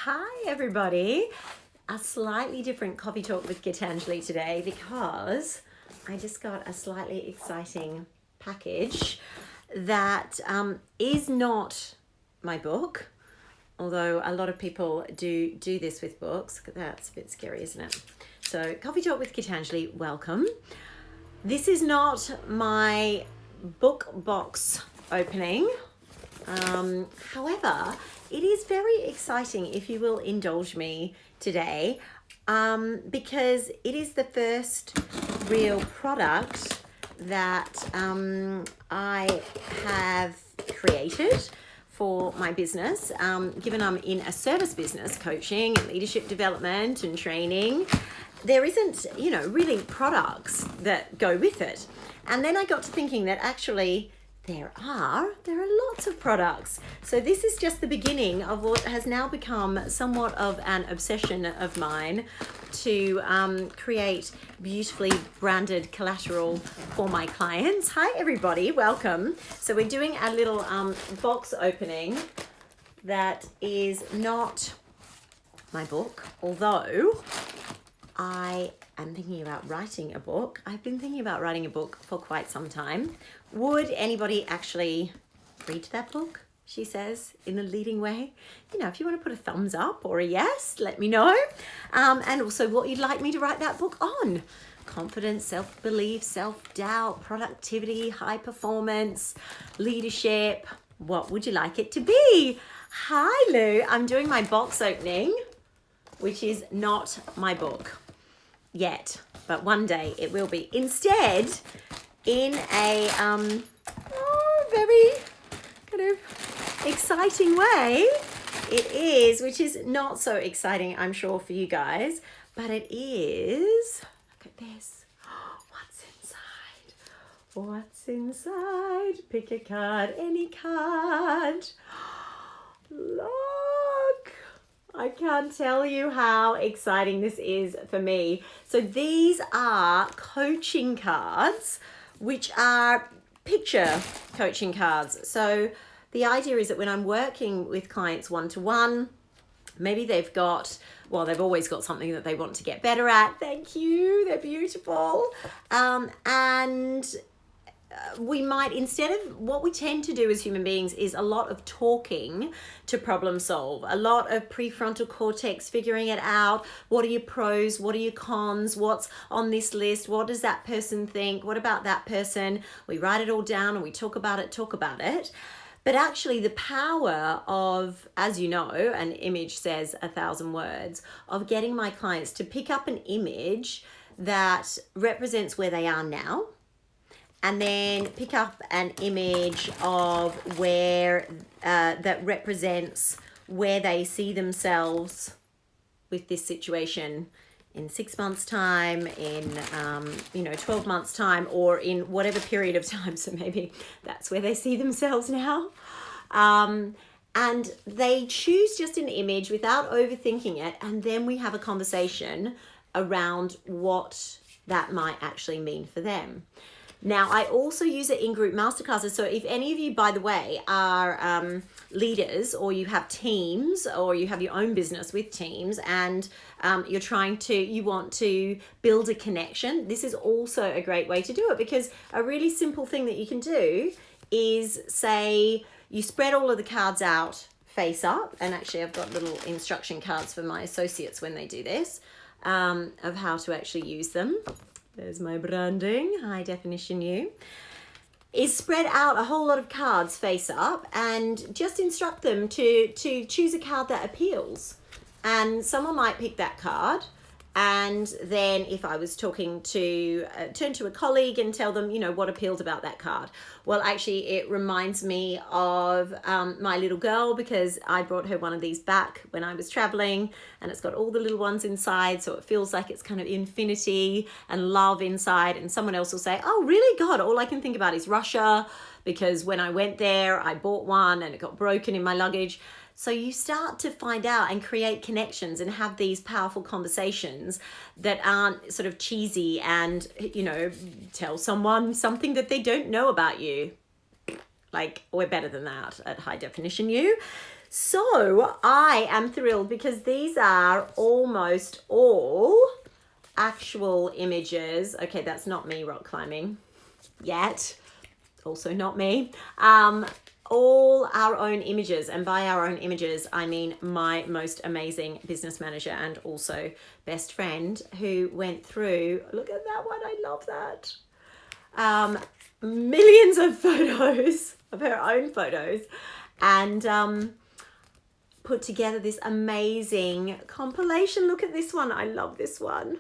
Hi everybody. A slightly different coffee talk with Gitanjali today because I just got a slightly exciting package that is not my book, although a lot of people do this with books. That's a bit scary, isn't it? So coffee talk with Gitanjali, welcome. This is not my book box opening. However, it is very exciting, if you will indulge me today, because it is the first real product that I have created for my business. Given I'm in a service business, coaching and leadership development and training, there isn't, really products that go with it. And then I got to thinking that actually there are lots of products. So this is just the beginning of what has now become somewhat of an obsession of mine to create beautifully branded collateral for my clients. Hi everybody, welcome. So we're doing a little box opening that is not my book, although I am thinking about writing a book. I've been thinking about writing a book for quite some time. Would anybody actually read that book? She says in a leading way. If you want to put a thumbs up or a yes, let me know. And also what you'd like me to write that book on. Confidence, self-belief, self-doubt, productivity, high performance, leadership. What would you like it to be? Hi Lou, I'm doing my box opening, which is not my book yet, but one day it will be. Instead, in a very kind of exciting way, it is, which is not so exciting, I'm sure, for you guys, but it is, look at this. What's inside? What's inside? Pick a card, any card. Look. I can't tell you how exciting this is for me. So these are coaching cards, which are picture coaching cards. So the idea is that when I'm working with clients one-to-one, maybe they've always got something that they want to get better at. Thank you, they're beautiful. And we might, instead of, what we tend to do as human beings is a lot of talking to problem solve, a lot of prefrontal cortex figuring it out. What are your pros? What are your cons? What's on this list? What does that person think? What about that person? We write it all down and we talk about it. But actually the power of, as you know, an image says 1,000 words, of getting my clients to pick up an image that represents where they are now, and then pick up an image of where that represents where they see themselves with this situation in 6 months' time, in 12 months' time, or in whatever period of time. So maybe that's where they see themselves now. And they choose just an image without overthinking it, and then we have a conversation around what that might actually mean for them. Now, I also use it in group masterclasses. So if any of you, by the way, are leaders, or you have teams, or you have your own business with teams, and you want to build a connection, this is also a great way to do it, because a really simple thing that you can do is, say, you spread all of the cards out face up, and actually I've got little instruction cards for my associates when they do this, of how to actually use them. There's my branding, high definition you. Is spread out a whole lot of cards face up and just instruct them to choose a card that appeals. And someone might pick that card, and then if I was talking to, turn to a colleague and tell them, what appealed about that card. Well, actually, it reminds me of my little girl, because I brought her one of these back when I was traveling, and it's got all the little ones inside, so it feels like it's kind of infinity and love inside. And someone else will say, oh, really? God, all I can think about is Russia, because when I went there, I bought one and it got broken in my luggage. So you start to find out and create connections and have these powerful conversations that aren't sort of cheesy and, tell someone something that they don't know about you. Like, we're better than that at High Definition You. So I am thrilled because these are almost all actual images. Okay, that's not me rock climbing yet. Also not me. All our own images, and by our own images I mean my most amazing business manager and also best friend, who went through, look at that one, I love that, millions of photos of her own photos, and put together this amazing compilation. Look at this one, I love this one.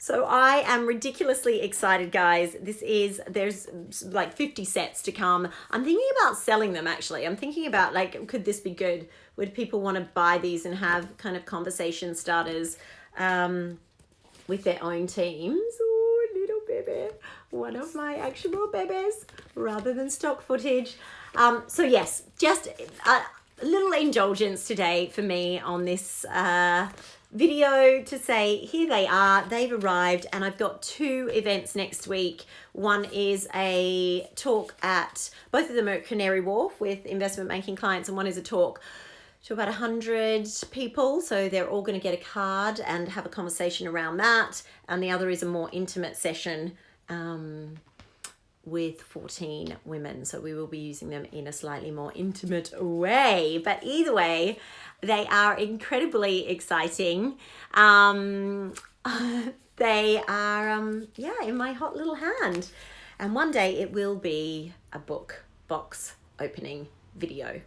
So I am ridiculously excited, guys. There's like 50 sets to come. I'm thinking about selling them, actually. I'm thinking about, like, could this be good? Would people want to buy these and have kind of conversation starters with their own teams? Oh, little baby. One of my actual babies rather than stock footage. So yes, just a little indulgence today for me on this video to say here they are, they've arrived, and I've got 2 events next week. One is a talk at, both of them are at Canary Wharf with investment banking clients, and one is a talk to about 100 people, so they're all going to get a card and have a conversation around that, and the other is a more intimate session with 14 women, so we will be using them in a slightly more intimate way. But either way, they are incredibly exciting. They are in my hot little hand, and one day it will be a book box opening video.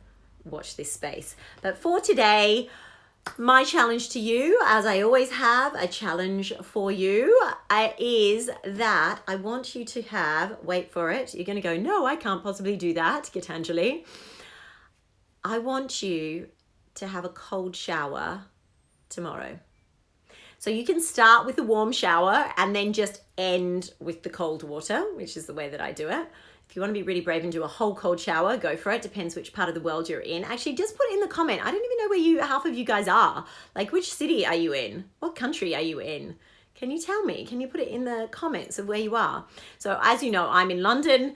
Watch this space. But for today, my challenge to you, as I always have a challenge for you, is that I want you to have, wait for it, you're going to go, no, I can't possibly do that, Gitanjali. I want you to have a cold shower tomorrow. So you can start with a warm shower and then just end with the cold water, which is the way that I do it. If you want to be really brave and do a whole cold shower, go for it. Depends which part of the world you're in. Actually, just put it in the comment. I don't even know where half of you guys are. Like, which city are you in? What country are you in? Can you tell me? Can you put it in the comments of where you are? So as you know, I'm in London,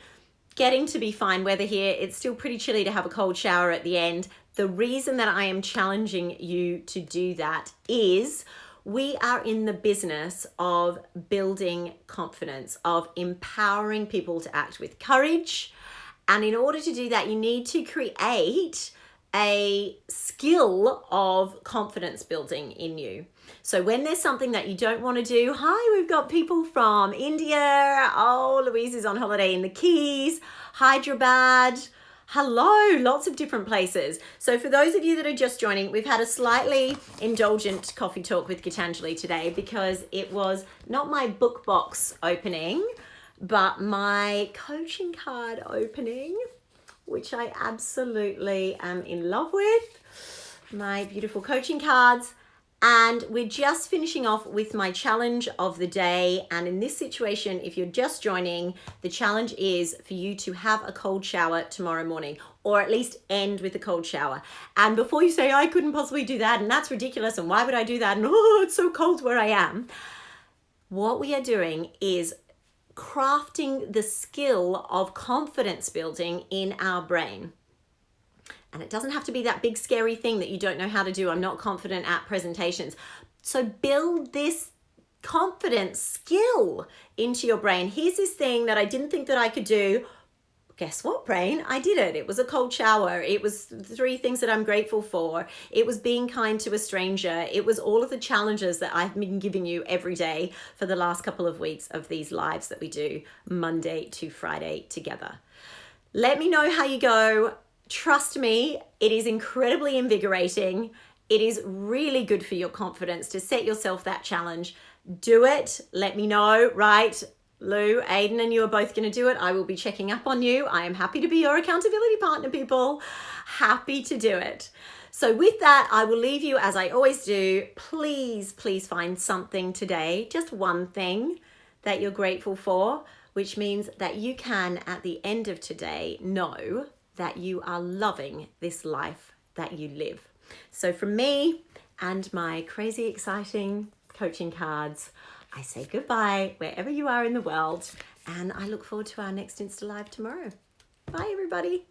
getting to be fine weather here. It's still pretty chilly to have a cold shower at the end. The reason that I am challenging you to do that is we are in the business of building confidence, of empowering people to act with courage. And in order to do that, you need to create a skill of confidence building in you. So when there's something that you don't want to do, hi, we've got people from India. Oh, Louise is on holiday in the Keys, Hyderabad. Hello, lots of different places. So for those of you that are just joining, we've had a slightly indulgent coffee talk with Gitanjali today because it was not my book box opening, but my coaching card opening, which I absolutely am in love with. My beautiful coaching cards. And we're just finishing off with my challenge of the day. And in this situation, if you're just joining, the challenge is for you to have a cold shower tomorrow morning, or at least end with a cold shower. And before you say, I couldn't possibly do that, and that's ridiculous, and why would I do that? And oh, it's so cold where I am. What we are doing is crafting the skill of confidence building in our brain. And it doesn't have to be that big scary thing that you don't know how to do. I'm not confident at presentations. So build this confidence skill into your brain. Here's this thing that I didn't think that I could do. Guess what, brain? I did it. It was a cold shower. It was 3 things that I'm grateful for. It was being kind to a stranger. It was all of the challenges that I've been giving you every day for the last couple of weeks of these lives that we do Monday to Friday together. Let me know how you go. Trust me, it is incredibly invigorating. It is really good for your confidence to set yourself that challenge. Do it. Let me know, right? Lou, Aiden, and you are both going to do it. I will be checking up on you. I am happy to be your accountability partner, people. Happy to do it. So with that, I will leave you as I always do. Please, please find something today, just one thing that you're grateful for, which means that you can, at the end of today, know that you are loving this life that you live. So from me and my crazy exciting coaching cards, I say goodbye wherever you are in the world, and I look forward to our next Insta Live tomorrow. Bye, everybody.